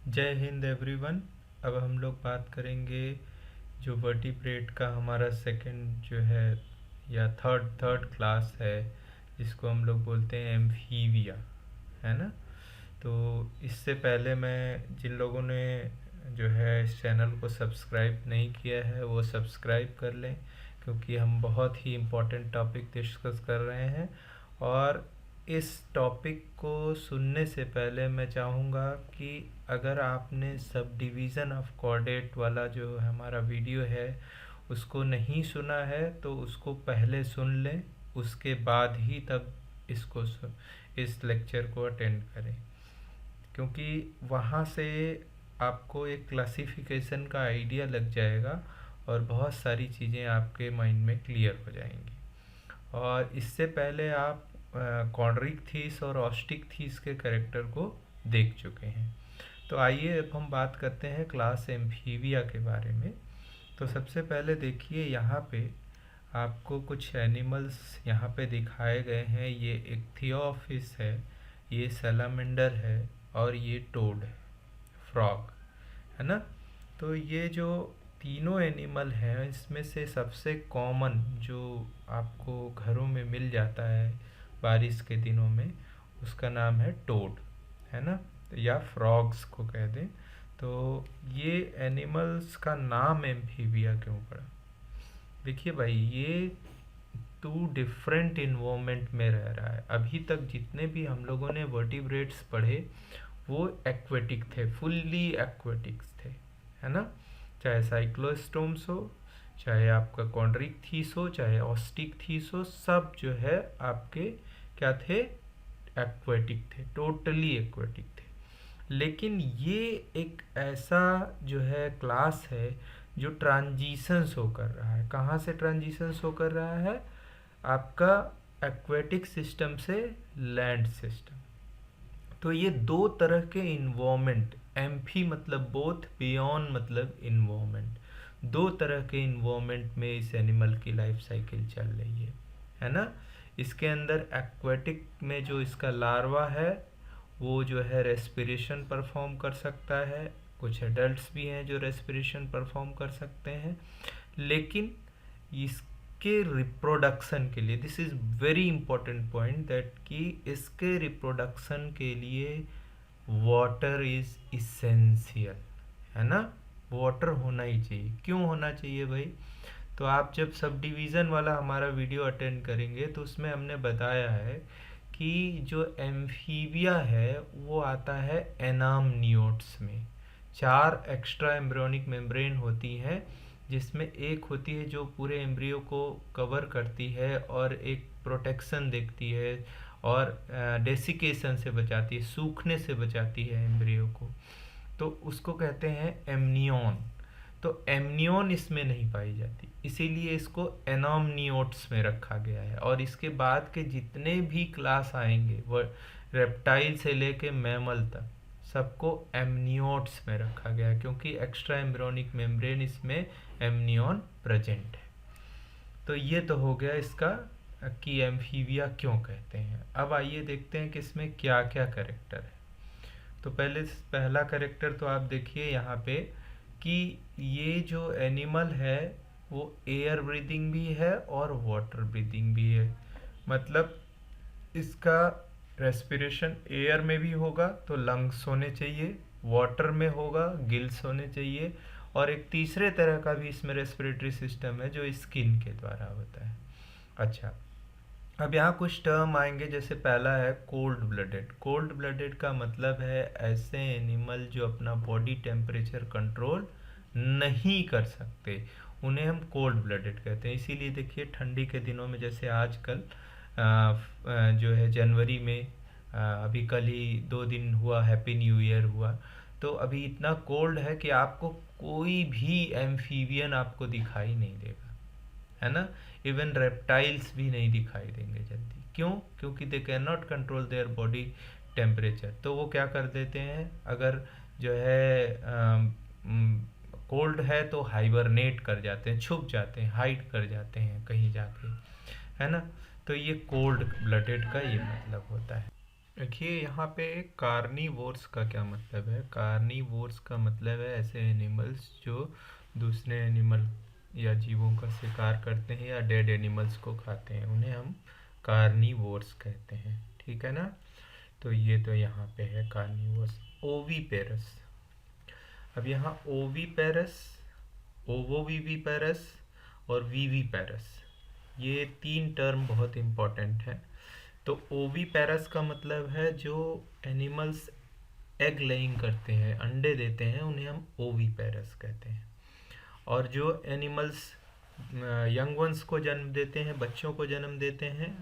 जय हिंद एवरीवन। अब हम लोग बात करेंगे जो वर्टिब्रेट का हमारा सेकंड जो है या थर्ड क्लास है, जिसको हम लोग बोलते हैं एम्फीबिया, है ना। तो इससे पहले मैं जिन लोगों ने जो है इस चैनल को सब्सक्राइब नहीं किया है वो सब्सक्राइब कर लें, क्योंकि हम बहुत ही इम्पोर्टेंट टॉपिक डिस्कस कर रहे हैं। और इस टॉपिक को सुनने से पहले मैं चाहूँगा कि अगर आपने सब डिवीज़न ऑफ कोऑर्डिनेट वाला जो हमारा वीडियो है उसको नहीं सुना है तो उसको पहले सुन लें, उसके बाद ही तब इस लेक्चर को अटेंड करें, क्योंकि वहाँ से आपको एक क्लासिफिकेशन का आइडिया लग जाएगा और बहुत सारी चीज़ें आपके माइंड में क्लियर हो जाएंगी। और इससे पहले आप कॉड्रिक थीस और ऑस्टिक थीस के कैरेक्टर को देख चुके हैं। तो आइए अब हम बात करते हैं क्लास एम्फीबिया के बारे में। तो सबसे पहले देखिए यहाँ पे आपको कुछ एनिमल्स यहाँ पे दिखाए गए हैं। ये एक थियोफिस है, ये सैलामेंडर है और ये टोड है, फ्रॉग, है ना। तो ये जो तीनों एनिमल हैं इसमें से सबसे कॉमन जो आपको घरों में मिल जाता है बारिश के दिनों में, उसका नाम है टोड, है ना, या फ्रॉग्स को कह दें। तो ये एनिमल्स का नाम एम्फीबिया क्यों पड़ा? देखिए भाई, ये टू डिफरेंट इन्वायरमेंट में रह रहा है। अभी तक जितने भी हम लोगों ने वर्टिब्रेट्स पढ़े वो एक्वेटिक थे, फुल्ली एक्वेटिक्स थे, है ना। चाहे साइक्लोस्टोम्स हो, चाहे आपका कॉन्ड्रिक थीस हो, चाहे ऑस्टिक थीस हो, सब जो है आपके क्या थे? एक्वेटिक थे, टोटली एक्वेटिक थे। लेकिन ये एक ऐसा जो है क्लास है जो ट्रांजिशन शो कर रहा है। कहाँ से ट्रांजिशन शो कर रहा है? आपका एक्वेटिक सिस्टम से लैंड सिस्टम। तो ये दो तरह के इन्वायरमेंट, एम्फी मतलब बोथ, बियॉन्ड मतलब इन्वायरमेंट, दो तरह के इन्वायरमेंट में इस एनिमल की लाइफ साइकिल चल रही है ना। इसके अंदर एक्वेटिक में जो इसका लार्वा है वो जो है रेस्पिरेशन परफॉर्म कर सकता है। कुछ एडल्ट्स भी हैं जो रेस्पिरेशन परफॉर्म कर सकते हैं, लेकिन इसके रिप्रोडक्शन के लिए, this is very important point, that कि इसके रिप्रोडक्शन के लिए वाटर इज़ इसेंशियल, है ना। वाटर होना ही चाहिए। क्यों होना चाहिए भाई? तो आप जब सब डिवीज़न वाला हमारा वीडियो अटेंड करेंगे तो उसमें हमने बताया है कि जो एम्फीबिया है वो आता है एनामनियोट्स में। 4 एक्स्ट्रा एम्ब्रियोनिक मेम्ब्रेन होती हैं, जिसमें एक होती है जो पूरे एम्ब्रियो को कवर करती है और एक प्रोटेक्शन देखती है और डेसिकेशन से बचाती है, सूखने से बचाती है एम्ब्रियो को। तो उसको कहते हैं एमनियन। तो एमनियन इसमें नहीं पाई जाती, इसीलिए इसको एनामनियोट्स में रखा गया है। और इसके बाद के जितने भी क्लास आएंगे वो रेप्टाइल से लेके मैमल तक सबको एमनियोट्स में रखा गया है, क्योंकि एक्स्ट्रा एम्ब्रियोनिक मेम्ब्रेन इसमें एमनियन प्रेजेंट है। तो ये तो हो गया इसका कि एम्फीबिया क्यों कहते हैं। अब आइए देखते हैं कि इसमें क्या क्या कैरेक्टर है। तो पहला कैरेक्टर तो आप देखिए यहाँ पे कि ये जो एनिमल है वो एयर ब्रीदिंग भी है और वाटर ब्रीदिंग भी है। मतलब इसका रेस्पिरेशन एयर में भी होगा तो लंग्स होने चाहिए, वाटर में होगा गिल्स होने चाहिए, और एक तीसरे तरह का भी इसमें रेस्पिरेटरी सिस्टम है जो स्किन के द्वारा होता है। अच्छा, अब यहाँ कुछ टर्म आएंगे। जैसे पहला है कोल्ड ब्लडेड। कोल्ड ब्लडेड का मतलब है ऐसे एनिमल जो अपना बॉडी टेम्परेचर कंट्रोल नहीं कर सकते, उन्हें हम कोल्ड ब्लडेड कहते हैं। इसीलिए देखिए ठंडी के दिनों में, जैसे आजकल जो है जनवरी में, अभी कल ही 2 दिन हुआ हैप्पी न्यू ईयर हुआ, तो अभी इतना कोल्ड है कि आपको कोई भी एम्फीबियन आपको दिखाई नहीं देगा, है ना। इवन रेप्टाइल्स भी नहीं दिखाई देंगे जल्दी। क्यों? क्योंकि they can not control their body temperature. तो वो क्या कर देते हैं, अगर जो है कोल्ड है तो हाइबरनेट कर जाते हैं, छुप जाते हैं, हाइड कर जाते हैं कहीं जाके, है ना। तो ये कोल्ड ब्लडेड का ये मतलब होता है। देखिए यहाँ पे कार्निवोर्स का क्या मतलब है। कार्निवोर्स का मतलब है ऐसे एनिमल्स जो दूसरे एनिमल या जीवों का शिकार करते हैं या डेड एनिमल्स को खाते हैं, उन्हें हम कार्निवोर्स कहते हैं। ठीक है ना। तो ये तो यहाँ पे है कार्निवोर्स। ओवीपेरस। अब यहाँ ओवीपेरस, ओवोविविपेरस और वीवीपेरस, ये तीन टर्म बहुत इम्पोर्टेंट है। तो ओवीपेरस का मतलब है जो एनिमल्स एग लेइंग करते हैं, अंडे देते हैं, उन्हें हम ओवीपेरस कहते हैं। और जो एनिमल्स यंग वंस को जन्म देते हैं, बच्चों को जन्म देते हैं,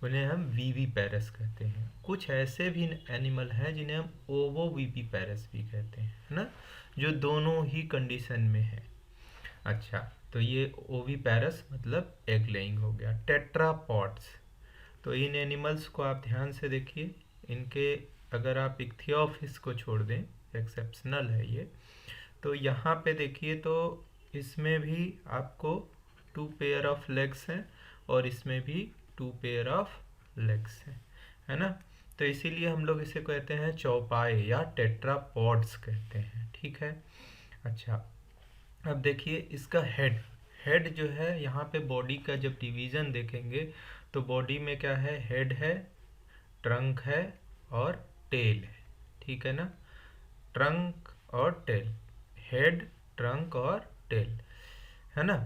उन्हें हम वीवीपेरस कहते हैं। कुछ ऐसे भी एनिमल हैं जिन्हें हम ओवोवीवीपेरस भी कहते हैं, है ना, जो दोनों ही कंडीशन में है। अच्छा, तो ये ओवीपेरस मतलब एग लेइंग हो गया। टेट्रापॉड्स, तो इन एनिमल्स को आप ध्यान से देखिए। इनके अगर आप इक्थियोफिस को छोड़ दें, एक्सेप्शनल है ये, तो यहाँ पे देखिए तो इसमें भी आपको 2 पेयर ऑफ लेग्स हैं और इसमें भी 2 पेयर ऑफ लेग्स हैं, है ना। तो इसीलिए हम लोग इसे कहते हैं चौपाए या टेट्रापॉड्स कहते हैं। ठीक है। अच्छा, अब देखिए इसका हेड। हेड जो है यहाँ पे बॉडी का जब डिवीज़न देखेंगे तो बॉडी में क्या है, हेड है, ट्रंक है और टेल है। ठीक है ना। ट्रंक और टेल, हेड, ट्रंक और टेल, है ना।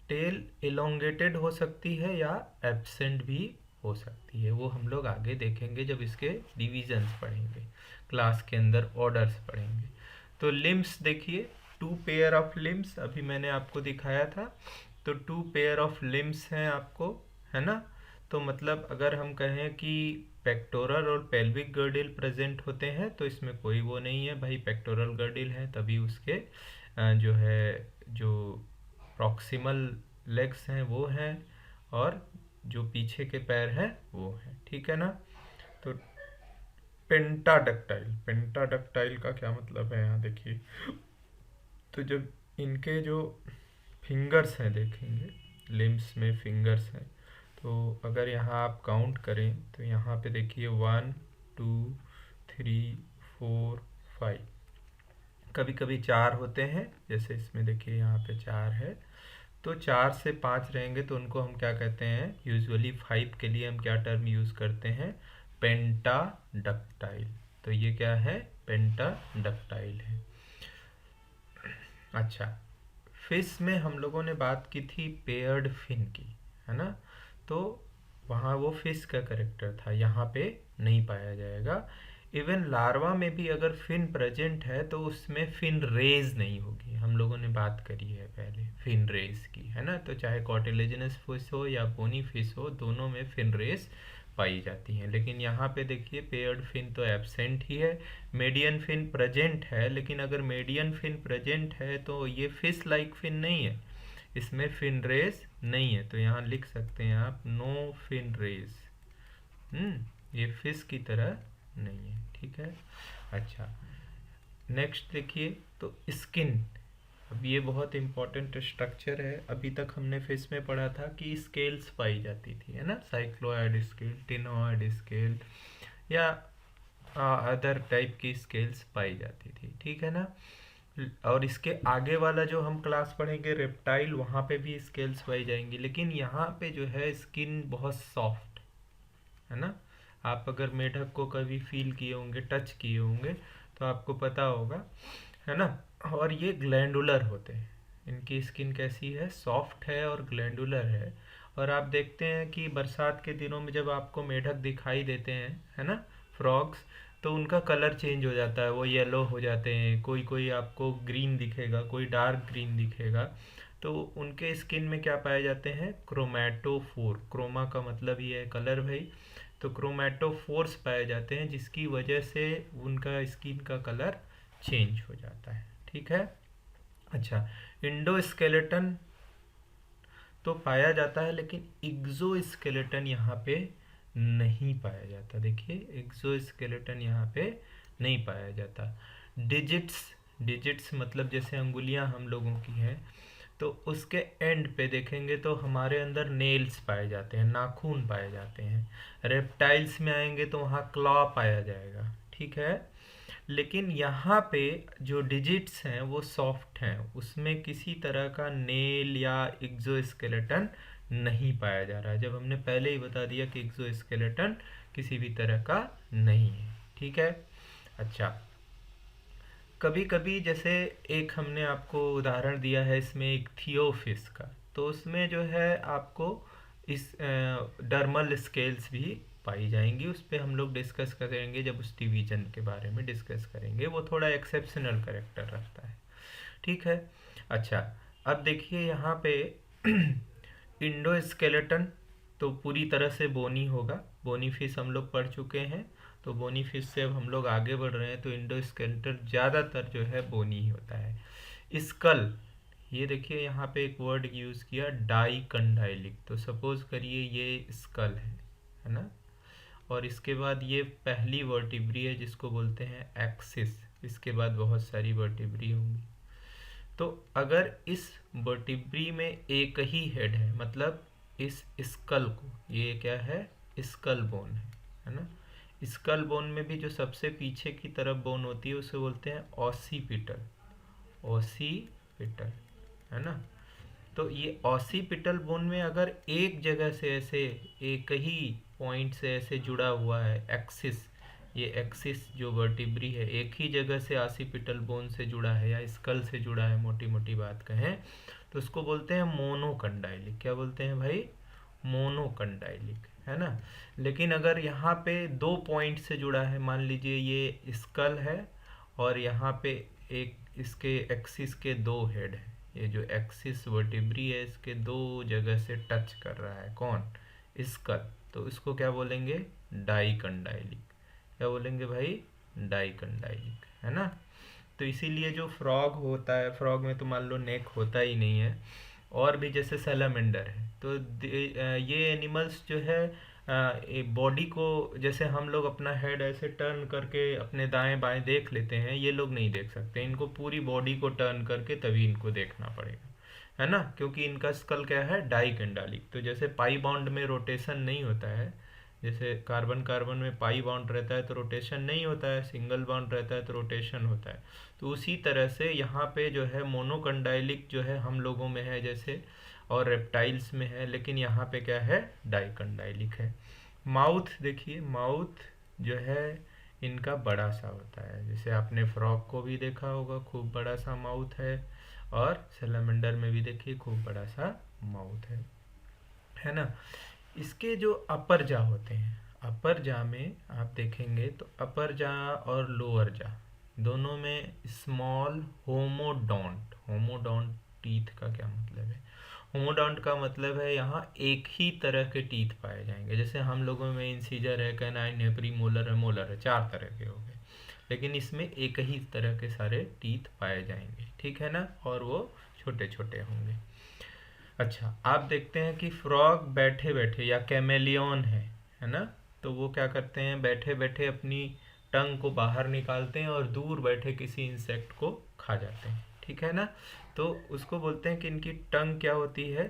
टेल इलोंगेटेड हो सकती है या एब्सेंट भी हो सकती है, वो हम लोग आगे देखेंगे जब इसके डिविजन्स पढ़ेंगे, क्लास के अंदर ऑर्डर्स पढ़ेंगे। तो लिम्स देखिए, 2 पेयर ऑफ लिम्स अभी मैंने आपको दिखाया था। तो 2 पेयर ऑफ लिम्स हैं आपको, है ना। तो मतलब अगर हम कहें कि पेक्टोरल और पेल्विक गर्डिल प्रेजेंट होते हैं तो इसमें कोई वो नहीं है भाई, पेक्टोरल गर्डिल है तभी उसके जो है जो प्रॉक्सिमल लेग्स हैं वो हैं और जो पीछे के पैर हैं वो हैं। ठीक है ना। तो पेंटाडक्टाइल, पेंटाडक्टाइल का क्या मतलब है यहाँ देखिए। तो जब इनके जो फिंगर्स हैं देखेंगे, लिम्स में फिंगर्स हैं, तो अगर यहाँ आप काउंट करें तो यहाँ पे देखिए 1 2 3 4 5, कभी कभी 4 होते हैं, जैसे इसमें देखिए यहाँ पे 4 है। तो 4 से 5 रहेंगे तो उनको हम क्या कहते हैं, यूजुअली 5 के लिए हम क्या टर्म यूज़ करते हैं, पेंटाडक्टाइल। तो ये क्या है, पेंटाडक्टाइल है। अच्छा, फिश में हम लोगों ने बात की थी पेयर्ड फिन की, है ना। तो वहाँ वो फिश का करेक्टर था, यहाँ पे नहीं पाया जाएगा। इवन लार्वा में भी अगर फिन प्रेजेंट है तो उसमें फिन रेज नहीं होगी, हम लोगों ने बात करी है पहले फिन रेज की, है ना। तो चाहे कॉटिलेजिनस फिश हो या बोनी फिश हो, दोनों में फिन रेज पाई जाती हैं। लेकिन यहाँ पे देखिए पेयर्ड फिन तो एब्सेंट ही है, मेडियन फिन प्रेजेंट है, लेकिन अगर मेडियन फिन प्रेजेंट है तो ये फिश लाइक फिन नहीं है, इसमें फिन रेज नहीं है। तो यहाँ लिख सकते हैं आप नो फिन रेज। ये फिश की तरह नहीं है। ठीक है। अच्छा, नेक्स्ट देखिए तो स्किन। अब ये बहुत इंपॉर्टेंट स्ट्रक्चर है। अभी तक हमने फिश में पढ़ा था कि स्केल्स पाई जाती थी, है ना, साइक्लोइड स्केल, टिनोइड स्केल या अदर टाइप की स्केल्स पाई जाती थी। ठीक है ना। और इसके आगे वाला जो हम क्लास पढ़ेंगे रेप्टाइल, वहाँ पे भी स्केल्स पाई जाएंगी, लेकिन यहाँ पे जो है स्किन बहुत सॉफ्ट, है ना। आप अगर मेढक को कभी फील किए होंगे, टच किए होंगे, तो आपको पता होगा, है ना। और ये ग्लैंडुलर होते हैं, इनकी स्किन कैसी है, सॉफ्ट है और ग्लैंडुलर है। और आप देखते हैं कि बरसात के दिनों में जब आपको मेढक दिखाई देते हैं, है ना, फ्रॉग्स, तो उनका कलर चेंज हो जाता है, वो येलो हो जाते हैं, कोई कोई आपको ग्रीन दिखेगा, कोई डार्क ग्रीन दिखेगा। तो उनके स्किन में क्या पाए जाते हैं, क्रोमैटोफोर, क्रोमा का मतलब ही है कलर भाई। तो क्रोमैटोफोर्स पाए जाते हैं जिसकी वजह से उनका स्किन का कलर चेंज हो जाता है। ठीक है। अच्छा, इंडोस्केलेटन तो पाया जाता है लेकिन एक्सोस्केलेटन यहाँ पे नहीं पाया जाता। देखिए एक्सोस्केलेटन यहाँ पे नहीं पाया जाता। डिजिट्स, डिजिट्स मतलब जैसे अंगुलियां हम लोगों की हैं, तो उसके एंड पे देखेंगे तो हमारे अंदर नेल्स पाए जाते हैं, नाखून पाए जाते हैं। रेप्टाइल्स में आएंगे तो वहाँ क्लॉ पाया जाएगा, ठीक है। लेकिन यहाँ पे जो डिजिट्स हैं वो सॉफ्ट हैं, उसमें किसी तरह का नेल या एक्सोस्केलेटन नहीं पाया जा रहा है, जब हमने पहले ही बता दिया कि एक्सोस्केलेटन किसी भी तरह का नहीं है, ठीक है। अच्छा, कभी कभी जैसे एक हमने आपको उदाहरण दिया है इसमें एक थियोफिस का, तो उसमें जो है आपको इस डर्मल स्केल्स भी पाई जाएंगी। उस पर हम लोग डिस्कस करेंगे जब उस डिवीजन के बारे में डिस्कस करेंगे, वो थोड़ा एक्सेप्शनल करेक्टर रखता है, ठीक है। अच्छा, अब देखिए यहाँ पे इंडोस्केलेटन तो पूरी तरह से बोनी होगा, बोनी फिश हम लोग पढ़ चुके हैं, तो बोनी फिश से अब हम लोग आगे बढ़ रहे हैं, तो इंडोस्केलेटन ज़्यादातर जो है बोनी ही होता है। स्कल, ये देखिए यहाँ पे एक वर्ड यूज़ किया डाइकंडाइलिक, तो सपोज करिए ये स्कल है ना, और इसके बाद ये पहली वर्टिब्री है जिसको बोलते हैं एक्सिस, इसके बाद बहुत सारी वर्टिब्री होंगी। तो अगर इस वर्टिब्री में एक ही हेड है, मतलब इस स्कल को, ये क्या है, स्कल बोन है ना, स्कल बोन में भी जो सबसे पीछे की तरफ बोन होती है उसे बोलते हैं ऑसिपिटल, ऑसिपिटल है ना। तो ये ऑसिपिटल बोन में अगर एक जगह से ऐसे एक ही पॉइंट से ऐसे जुड़ा हुआ है एक्सिस, ये एक्सिस जो वर्टिब्री है एक ही जगह से ऑसिपिटल बोन से जुड़ा है या स्कल से जुड़ा है, मोटी मोटी बात कहें तो उसको बोलते हैं मोनोकंडाइलिक। क्या बोलते हैं भाई, मोनोकंडाइलिक है ना। लेकिन अगर यहाँ पे दो पॉइंट से जुड़ा है, मान लीजिए ये स्कल है और यहाँ पे एक इसके एक्सिस के दो हेड है, ये जो एक्सिस वर्टिब्री है इसके दो जगह से टच कर रहा है, कौन, स्कल, तो इसको क्या बोलेंगे, डाइकंडाइलिक। क्या बोलेंगे भाई, डाइकंडाइलिक है ना। तो इसीलिए जो फ्रॉग होता है, फ्रॉग में तो मान लो नेक होता ही नहीं है, और भी जैसे सैलामेंडर है, तो ये एनिमल्स जो है बॉडी को, जैसे हम लोग अपना हेड ऐसे टर्न करके अपने दाएं बाएं देख लेते हैं, ये लोग नहीं देख सकते, इनको पूरी बॉडी को टर्न करके तभी इनको देखना पड़ेगा, है ना, क्योंकि इनका स्कल क्या है, डाइकंडालिक। तो जैसे पाई बॉन्ड में रोटेशन नहीं होता है, जैसे कार्बन कार्बन में पाई बॉन्ड रहता है तो रोटेशन नहीं होता है, सिंगल बॉन्ड रहता है तो रोटेशन होता है, तो उसी तरह से यहाँ पे जो है मोनोकंडाइलिक जो है हम लोगों में है जैसे, और रेप्टाइल्स में है, लेकिन यहाँ पे क्या है, डाइकंडाइलिक है। माउथ देखिए, माउथ जो है इनका बड़ा सा होता है, जैसे आपने फ्रॉग को भी देखा होगा खूब बड़ा सा माउथ है, और सैलामेंडर में भी देखिए खूब बड़ा सा माउथ है ना। इसके जो अपर जा होते हैं, अपर जा में आप देखेंगे तो अपर जा और लोअर जा दोनों में स्मॉल होमोडोंट, होमोडोंट टीथ का क्या मतलब है, होमोडोंट का मतलब है यहाँ एक ही तरह के टीथ पाए जाएंगे, जैसे हम लोगों में इंसीजर है, कैनाइन है, प्रीमोलर है, मोलर है, चार तरह के हो गए, लेकिन इसमें एक ही तरह के सारे टीथ पाए जाएंगे, ठीक है ना, और वो छोटे छोटे होंगे। अच्छा, आप देखते हैं कि फ्रॉग बैठे बैठे या कैमेलियन है ना, तो वो क्या करते हैं, बैठे बैठे अपनी टंग को बाहर निकालते हैं और दूर बैठे किसी इंसेक्ट को खा जाते हैं, ठीक है ना। तो उसको बोलते हैं कि इनकी टंग क्या होती है,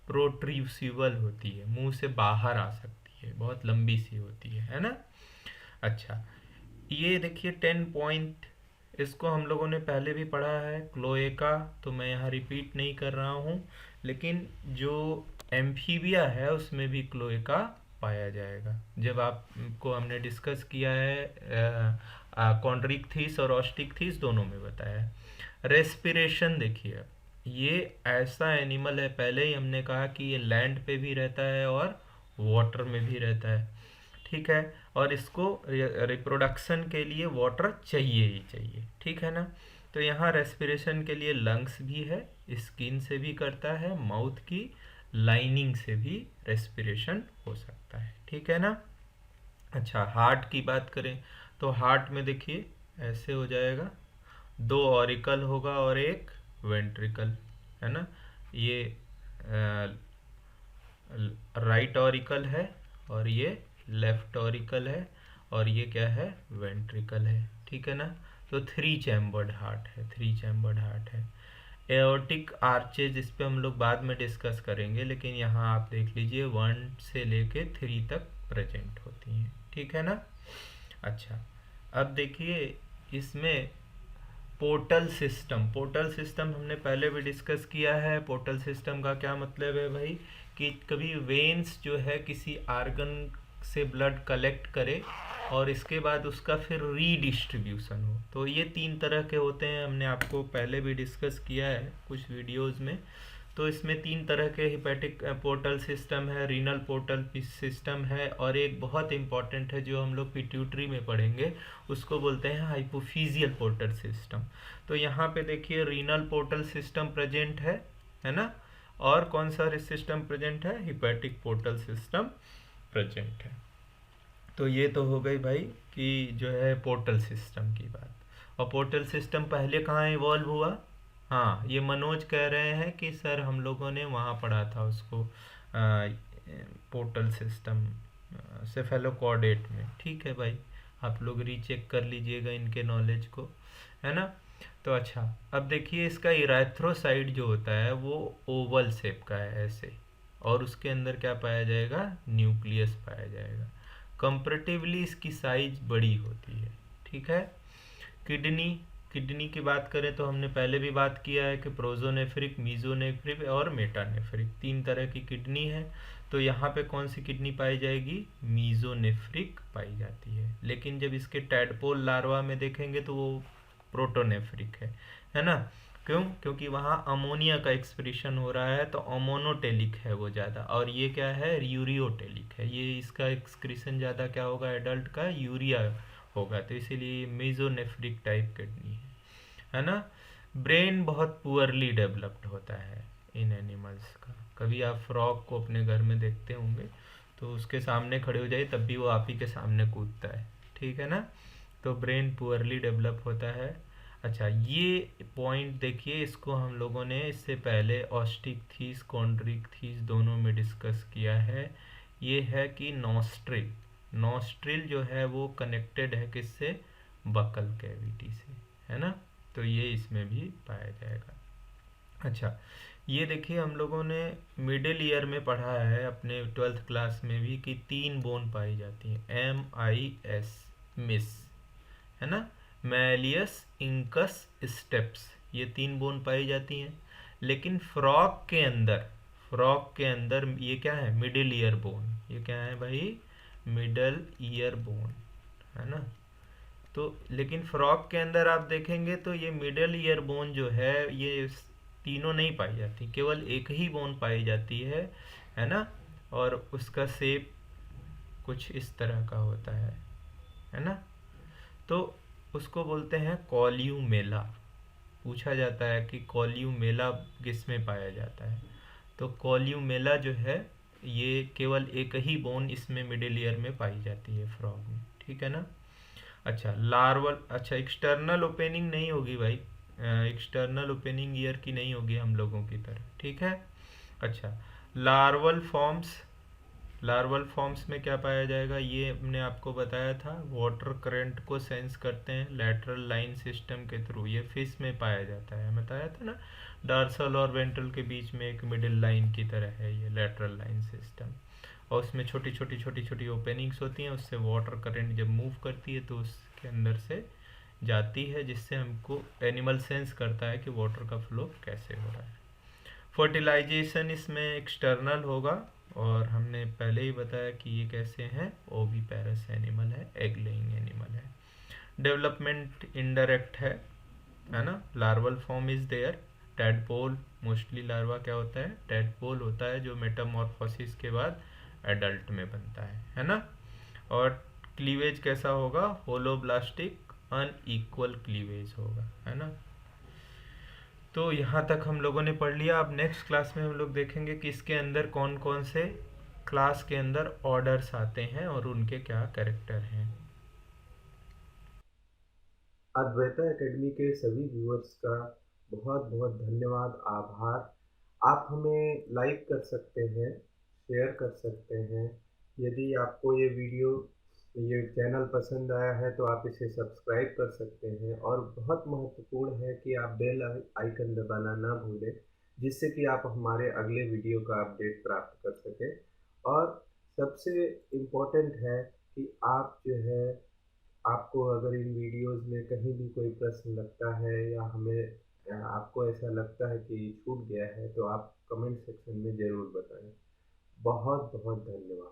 प्रोट्रूसिबल होती है, मुंह से बाहर आ सकती है, बहुत लंबी सी होती है ना। अच्छा, ये देखिए 10 पॉइंट, इसको हम लोगों ने पहले भी पढ़ा है, क्लोएका, तो मैं यहाँ रिपीट नहीं कर रहा हूँ, लेकिन जो एम्फीबिया है उसमें भी क्लोएका पाया जाएगा। जब आपको हमने डिस्कस किया है कॉन्ड्रिक्थिस और ऑस्टिक्थिस दोनों में बताया है। रेस्पिरेशन देखिए, ये ऐसा एनिमल है, पहले ही हमने कहा कि ये लैंड पे भी रहता है और वाटर में भी रहता है, ठीक है, और इसको रिप्रोडक्शन के लिए वाटर चाहिए ही चाहिए, ठीक है ना। तो यहाँ रेस्पिरेशन के लिए लंग्स भी है, स्किन से भी करता है, माउथ की लाइनिंग से भी रेस्पिरेशन हो सकता है, ठीक है ना। अच्छा, हार्ट की बात करें तो हार्ट में देखिए ऐसे हो जाएगा, दो ऑरिकल होगा और एक वेंट्रिकल, है ना, ये राइट ऑरिकल है और ये लेफ्ट ऑरिकल है, और ये क्या है, वेंट्रिकल है, ठीक है ना। तो थ्री चैम्बर्ड हार्ट है, थ्री चैम्बर्ड हार्ट है। एओर्टिक आर्चेज इस पे हम लोग बाद में डिस्कस करेंगे, लेकिन यहाँ आप देख लीजिए 1 से लेके 3 तक प्रेजेंट होती हैं, ठीक है ना। अच्छा, अब देखिए इसमें पोर्टल सिस्टम हमने पहले भी डिस्कस किया है। पोर्टल सिस्टम का क्या मतलब है भाई, कि कभी वेन्स जो है किसी आर्गन से ब्लड कलेक्ट करे और इसके बाद उसका फिर रीडिस्ट्रीब्यूशन हो। तो ये 3 तरह के होते हैं, हमने आपको पहले भी डिस्कस किया है कुछ वीडियोस में। तो इसमें 3 तरह के हिपैटिक पोर्टल सिस्टम है, रीनल पोर्टल सिस्टम है, और एक बहुत इंपॉर्टेंट है जो हम लोग पिट्यूटरी में पढ़ेंगे, उसको बोलते हैं हाइपोफिजियल पोर्टल सिस्टम। तो यहाँ पे देखिए रीनल पोर्टल सिस्टम प्रेजेंट है ना। और कौन सा सिस्टम प्रेजेंट है, हिपैटिक पोर्टल सिस्टम प्रेजेंट है। तो ये तो हो गई भाई कि जो है पोर्टल सिस्टम की बात। और पोर्टल सिस्टम पहले कहाँ इवॉल्व हुआ, हाँ ये मनोज कह रहे हैं कि सर हम लोगों ने वहाँ पढ़ा था उसको पोर्टल सिस्टम सेफेलोकॉर्डेट में। ठीक है भाई, आप लोग रीचेक कर लीजिएगा इनके नॉलेज को, है ना। तो अच्छा, अब देखिए इसका इरेथ्रोसाइट जो होता है वो ओवल शेप का है ऐसे, और उसके अंदर क्या पाया जाएगा, न्यूक्लियस पाया जाएगा। कंपैरेटिवली इसकी साइज बड़ी होती है, ठीक है। किडनी, किडनी की बात करें तो हमने पहले भी बात किया है कि प्रोजोनेफ्रिक, मीजोनेफ्रिक और मेटानेफ्रिक 3 तरह की किडनी है। तो यहाँ पे कौन सी किडनी पाई जाएगी, मीजोनेफ्रिक पाई जाती है। लेकिन जब इसके टैडपोल लार्वा में देखेंगे तो वो प्रोटोनेफ्रिक है ना। क्यों, क्योंकि वहाँ अमोनिया का एक्सप्रेशन हो रहा है, तो अमोनोटेलिक है वो ज़्यादा, और ये क्या है, यूरियोटेलिक है। ये इसका एक्सक्रीशन ज़्यादा क्या होगा, एडल्ट का यूरिया होगा, तो इसीलिए मेजोनेफ्रिक टाइप किडनी है ना। ब्रेन बहुत पुअरली डेवलप्ड होता है इन एनिमल्स का। कभी आप फ्रॉग को अपने घर में देखते होंगे, तो उसके सामने खड़े हो जाइए तब भी वो आप ही के सामने कूदता है, ठीक है ना। तो ब्रेन पुअरली डेवलप होता है। अच्छा, ये पॉइंट देखिए, इसको हम लोगों ने इससे पहले ऑस्टिकथीस कॉन्ड्रिकथीस दोनों में डिस्कस किया है। ये है कि नॉस्ट्रिल, नॉस्ट्रिल जो है वो कनेक्टेड है किससे, बकल कैविटी से, है ना। तो ये इसमें भी पाया जाएगा। अच्छा, ये देखिए हम लोगों ने मिडिल ईयर में पढ़ा है अपने 12th क्लास में भी कि 3 बोन पाई जाती हैं, MIS, मिस, है ना, मैलियस, इंकस, स्टेप्स, ये 3 बोन पाई जाती हैं। लेकिन फ्रॉग के अंदर ये क्या है, मिडिल ईयर बोन, ये क्या है भाई, मिडल ईयर बोन, है ना। तो लेकिन फ्रॉग के अंदर आप देखेंगे तो ये मिडल ईयर बोन जो है ये तीनों नहीं पाई जाती, केवल एक ही बोन पाई जाती है ना। और उसका शेप कुछ इस तरह का होता है ना। तो उसको बोलते हैं कॉल्यूमेला। पूछा जाता है कि कॉल्यूमेला किस में पाया जाता है, तो कॉल्यूमेला जो है ये केवल एक ही बोन इसमें मिडिल ईयर में पाई जाती है फ्रॉग में, ठीक है ना। अच्छा, लार्वल, अच्छा एक्सटर्नल ओपनिंग नहीं होगी भाई, एक्सटर्नल ओपनिंग ईयर की नहीं होगी हम लोगों की तरह, ठीक है। अच्छा, लार्वल फॉर्म्स, लार्वल फॉर्म्स में क्या पाया जाएगा, ये हमने आपको बताया था, वाटर करंट को सेंस करते हैं लैटरल लाइन सिस्टम के थ्रू, ये फिश में पाया जाता है, बताया था ना। डार्सल और वेंट्रल के बीच में एक मिडिल लाइन की तरह है ये लैटरल लाइन सिस्टम, और उसमें छोटी छोटी छोटी छोटी ओपनिंग्स होती हैं, उससे वाटर करंट जब मूव करती है तो उसके अंदर से जाती है, जिससे हमको एनिमल सेंस करता है कि वाटर का फ्लो कैसे हो रहा है। फर्टिलाइजेशन इसमें एक्सटर्नल होगा, और हमने पहले ही बताया कि ये कैसे हैं, ओविपेरस एनिमल है, एग लेइंग एनिमल है। डेवलपमेंट इनडायरेक्ट है ना। Larval form is there, tadpole, mostly larva क्या होता है, टैडपोल होता है जो मेटामॉर्फोसिस के बाद एडल्ट में बनता है ना। और क्लीवेज कैसा होगा, होलोब्लास्टिक अनइक्वल क्लीवेज होगा, है ना। तो यहाँ तक हम लोगों ने पढ़ लिया। अब नेक्स्ट क्लास में हम लोग देखेंगे कि इसके अंदर कौन कौन से क्लास के अंदर ऑर्डर्स आते हैं और उनके क्या कैरेक्टर हैं। अद्वैता एकेडमी के सभी व्यूअर्स का बहुत बहुत धन्यवाद, आभार। आप हमें लाइक कर सकते हैं, शेयर कर सकते हैं। यदि आपको ये वीडियो ये चैनल पसंद आया है तो आप इसे सब्सक्राइब कर सकते हैं, और बहुत महत्वपूर्ण है कि आप बेल आइकन दबाना ना भूलें, जिससे कि आप हमारे अगले वीडियो का अपडेट प्राप्त कर सकें। और सबसे इम्पोर्टेंट है कि आप जो है, आपको अगर इन वीडियोज़ में कहीं भी कोई प्रश्न लगता है या हमें आपको ऐसा लगता है कि छूट गया है, तो आप कमेंट सेक्शन में ज़रूर बताएँ। बहुत-बहुत धन्यवाद।